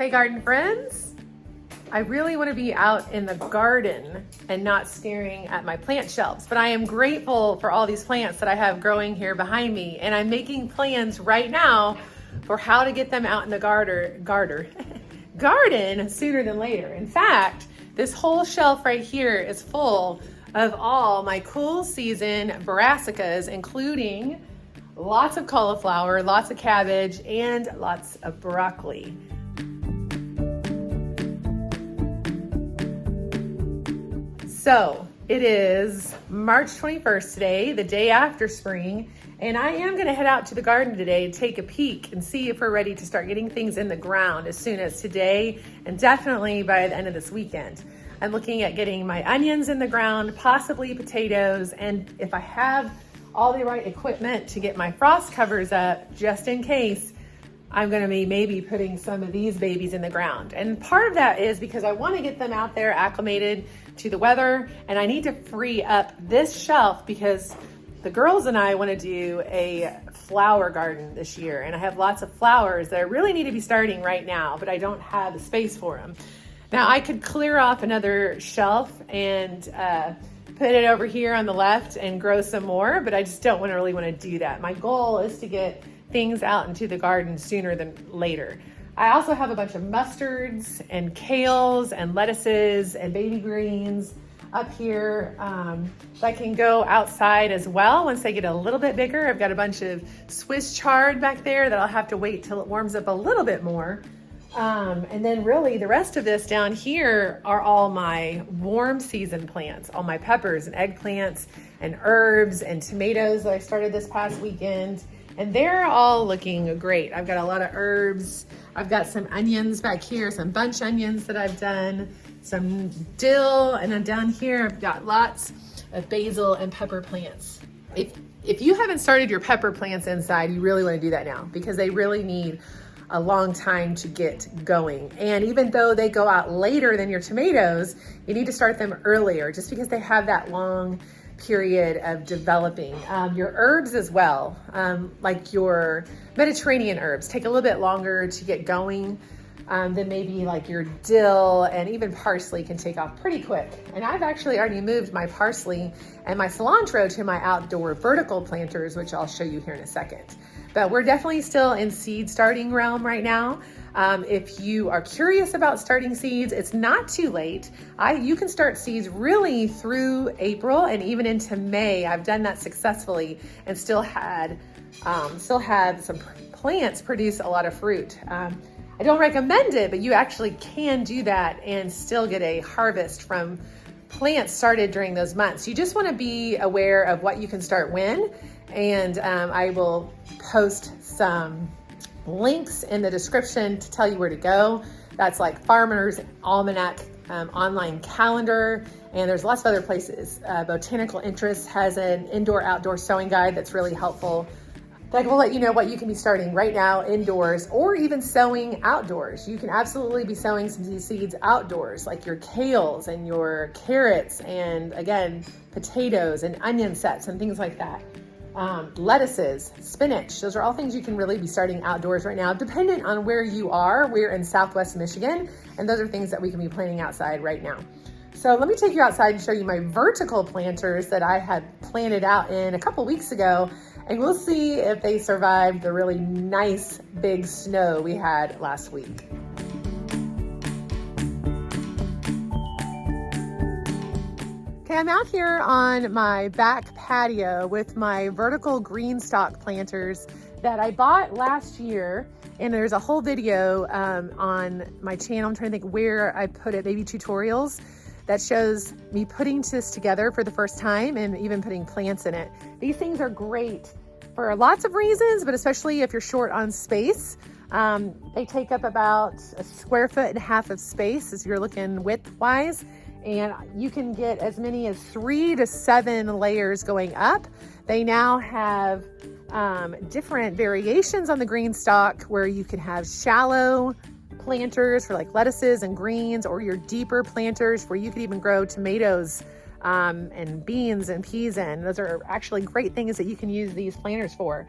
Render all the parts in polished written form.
Hey garden friends, I really want to be out in the garden and not staring at my plant shelves, but I am grateful for all these plants that I have growing here behind me, and I'm making plans right now for how to get them out in the garden sooner than later. In fact, this whole shelf right here is full of all my cool season brassicas, including lots of cauliflower, lots of cabbage, and lots of broccoli. So it is March 21st today, the day after spring, and I am going to head out to the garden today to take a peek and see if we're ready to start getting things in the ground as soon as today and definitely by the end of this weekend. I'm looking at getting my onions in the ground, possibly potatoes, and if I have all the right equipment to get my frost covers up, just in case, I'm gonna be maybe putting some of these babies in the ground. And part of that is because I wanna get them out there acclimated to the weather, and I need to free up this shelf because the girls and I wanna do a flower garden this year, and I have lots of flowers that I really need to be starting right now, but I don't have the space for them. Now I could clear off another shelf and put it over here on the left and grow some more, but I just don't really want to do that. My goal is to get things out into the garden sooner than later. I also have a bunch of mustards and kales and lettuces and baby greens up here that can go outside as well once they get a little bit bigger. I've got a bunch of Swiss chard back there that I'll have to wait till it warms up a little bit more. And then really the rest of this down here are all my warm season plants, all my peppers and eggplants and herbs and tomatoes that I started this past weekend. And they're all looking great. I've got a lot of herbs. I've got some onions back here, some bunch onions that I've done, some dill, and then down here I've got lots of basil and pepper plants. If you haven't started your pepper plants inside, you really want to do that now because they really need a long time to get going. And even though they go out later than your tomatoes, you need to start them earlier just because they have that long period of developing. Your herbs as well, like your Mediterranean herbs, take a little bit longer to get going than maybe like your dill, and even parsley can take off pretty quick. And I've actually already moved my parsley and my cilantro to my outdoor vertical planters, which I'll show you here in a second. But we're definitely still in seed starting realm right now. If you are curious about starting seeds, it's not too late. You can start seeds really through April and even into May. I've done that successfully and still had some plants produce a lot of fruit. I don't recommend it, but you actually can do that and still get a harvest from plants started during those months. You just want to be aware of what you can start when, and I will post some links in the description to tell you where to go. That's like Farmer's Almanac online calendar, and there's lots of other places. Botanical Interest has an indoor-outdoor sowing guide that's really helpful. That will let you know what you can be starting right now indoors or even sowing outdoors. You can absolutely be sowing some of these seeds outdoors, like your kales and your carrots and again, potatoes and onion sets and things like that. Lettuces, spinach, those are all things you can really be starting outdoors right now, dependent on where you are. We're in Southwest Michigan, and those are things that we can be planting outside right now. So let me take you outside and show you my vertical planters that I had planted out in a couple weeks ago, and we'll see if they survived the really nice big snow we had last week. Okay, I'm out here on my back patio with my vertical Greenstalk planters that I bought last year, and there's a whole video on my channel. I'm trying to think where I put it, maybe tutorials, that shows me putting this together for the first time and even putting plants in it. These things are great for lots of reasons, but especially if you're short on space. They take up about 1.5 square feet of space as you're looking width-wise, and you can get as many as 3 to 7 layers going up. They now have different variations on the Greenstalk where you can have shallow planters for like lettuces and greens, or your deeper planters where you could even grow tomatoes and beans and peas in. Those are actually great things that you can use these planters for.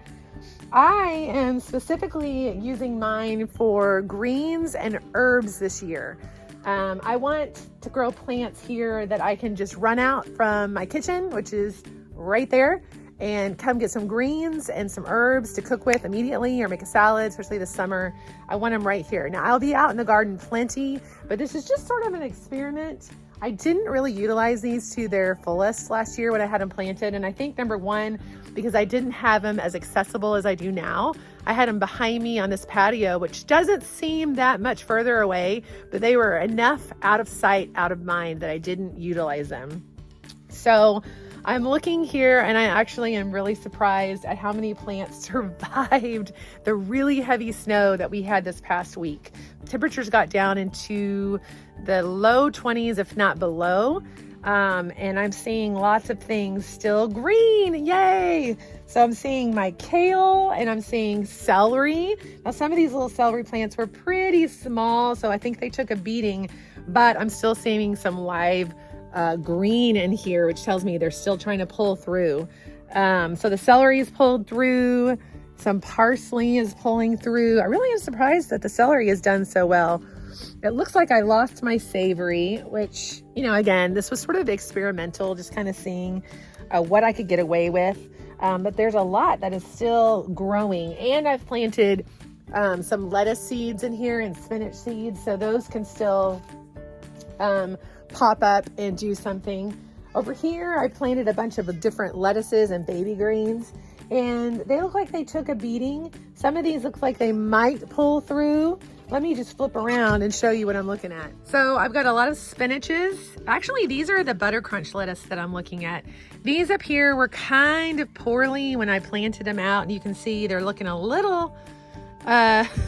I am specifically using mine for greens and herbs this year. I want to grow plants here that I can just run out from my kitchen, which is right there, and come get some greens and some herbs to cook with immediately or make a salad, especially this summer. I want them right here. Now, I'll be out in the garden plenty, but this is just sort of an experiment. I didn't really utilize these to their fullest last year when I had them planted. And I think number one, because I didn't have them as accessible as I do now. I had them behind me on this patio, which doesn't seem that much further away, but they were enough out of sight, out of mind that I didn't utilize them. So I'm looking here and I actually am really surprised at how many plants survived the really heavy snow that we had this past week. Temperatures got down into the low 20s, if not below. And I'm seeing lots of things still green, yay! So I'm seeing my kale and I'm seeing celery. Now some of these little celery plants were pretty small, so I think they took a beating, but I'm still seeing some live green in here, which tells me they're still trying to pull through. So the celery is pulled through, some parsley is pulling through. I really am surprised that the celery has done so well. It looks like I lost my savory, which, you know, again, this was sort of experimental, just kind of seeing what I could get away with. But there's a lot that is still growing, and I've planted some lettuce seeds in here and spinach seeds, so those can still pop up and do something. Over here, I planted a bunch of different lettuces and baby greens, and they look like they took a beating. Some of these look like they might pull through. Let me just flip around and show you what I'm looking at. So I've got a lot of spinaches. Actually, these are the butter crunch lettuce that I'm looking at. These up here were kind of poorly when I planted them out, and you can see they're looking a little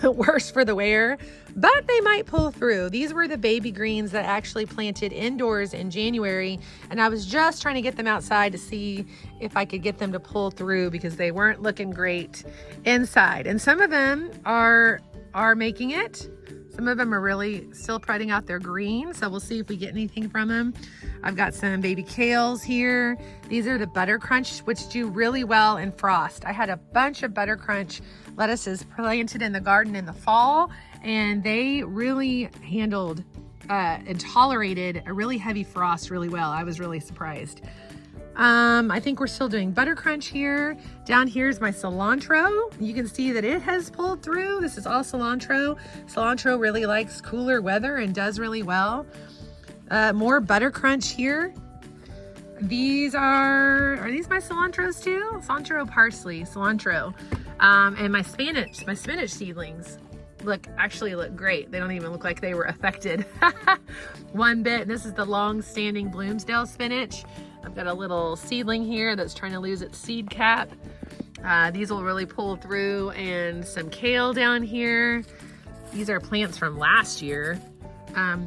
worse for the wear, but they might pull through. These were the baby greens that I actually planted indoors in January, and I was just trying to get them outside to see if I could get them to pull through because they weren't looking great inside. And some of them are making it. Some of them are really still spreading out their green, so we'll see if we get anything from them. I've got some baby kales here. These are the butter crunch, which do really well in frost. I had a bunch of butter crunch lettuces planted in the garden in the fall, and they really handled and tolerated a really heavy frost really well. I was really surprised. I think we're still doing butter crunch here. Down here is my cilantro. You can see that it has pulled through. This is all cilantro. Cilantro really likes cooler weather and does really well. More butter crunch here. These are these my cilantros too? Cilantro, parsley, cilantro. And my spinach seedlings actually look great. They don't even look like they were affected one bit. This is the long-standing Bloomsdale spinach. I've got a little seedling here that's trying to lose its seed cap. These will really pull through, and some kale down here. These are plants from last year.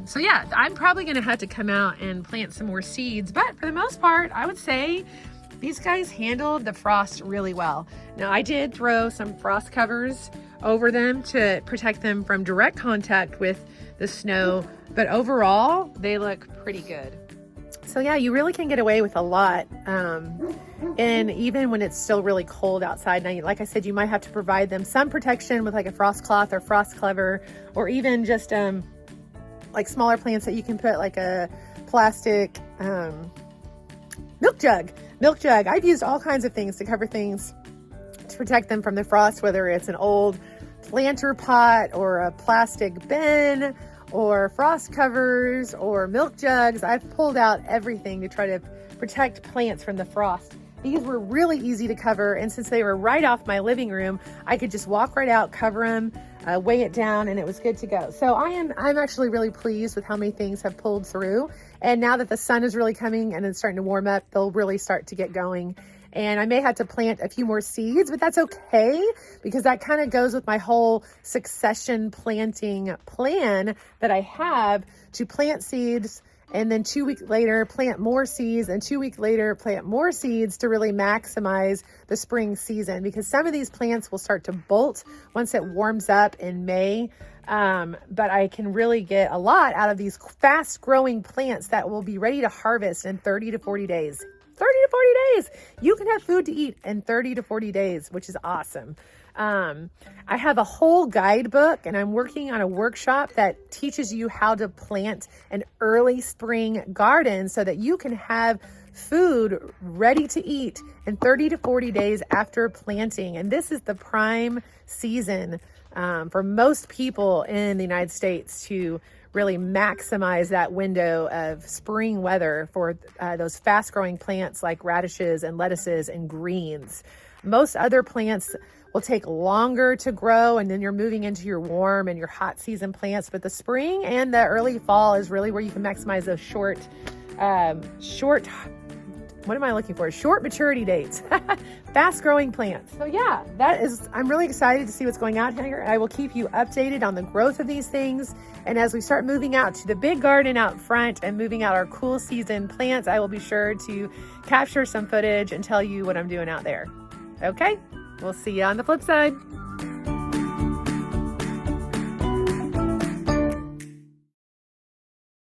So yeah, I'm probably gonna have to come out and plant some more seeds, but for the most part, I would say these guys handled the frost really well. Now I did throw some frost covers over them to protect them from direct contact with the snow, but overall, they look pretty good. So yeah, you really can get away with a lot. And even when it's still really cold outside, now, like I said, you might have to provide them some protection with like a frost cloth or frost cover, or even just like smaller plants that you can put like a plastic milk jug. I've used all kinds of things to cover things to protect them from the frost, whether it's an old planter pot or a plastic bin or frost covers or milk jugs. I've pulled out everything to try to protect plants from the frost. These were really easy to cover, and since they were right off my living room, I could just walk right out, cover them, weigh it down, and it was good to go. So I'm actually really pleased with how many things have pulled through. And now that the sun is really coming and it's starting to warm up, they'll really start to get going. And I may have to plant a few more seeds, but that's okay, because that kind of goes with my whole succession planting plan that I have, to plant seeds and then 2 weeks later plant more seeds, and 2 weeks later plant more seeds to really maximize the spring season, because some of these plants will start to bolt once it warms up in May. But I can really get a lot out of these fast growing plants that will be ready to harvest in 30 to 40 days. 30 to days. You can have food to eat in 30 to 40 days, which is awesome. I have a whole guidebook, and I'm working on a workshop that teaches you how to plant an early spring garden so that you can have food ready to eat in 30 to 40 days after planting. And this is the prime season for most people in the United States to really maximize that window of spring weather for those fast growing plants like radishes and lettuces and greens. Most other plants will take longer to grow, and then you're moving into your warm and your hot season plants. But the spring and the early fall is really where you can maximize those short maturity dates, fast growing plants. So yeah, I'm really excited to see what's going on here. I will keep you updated on the growth of these things. And as we start moving out to the big garden out front and moving out our cool season plants, I will be sure to capture some footage and tell you what I'm doing out there. Okay, we'll see you on the flip side.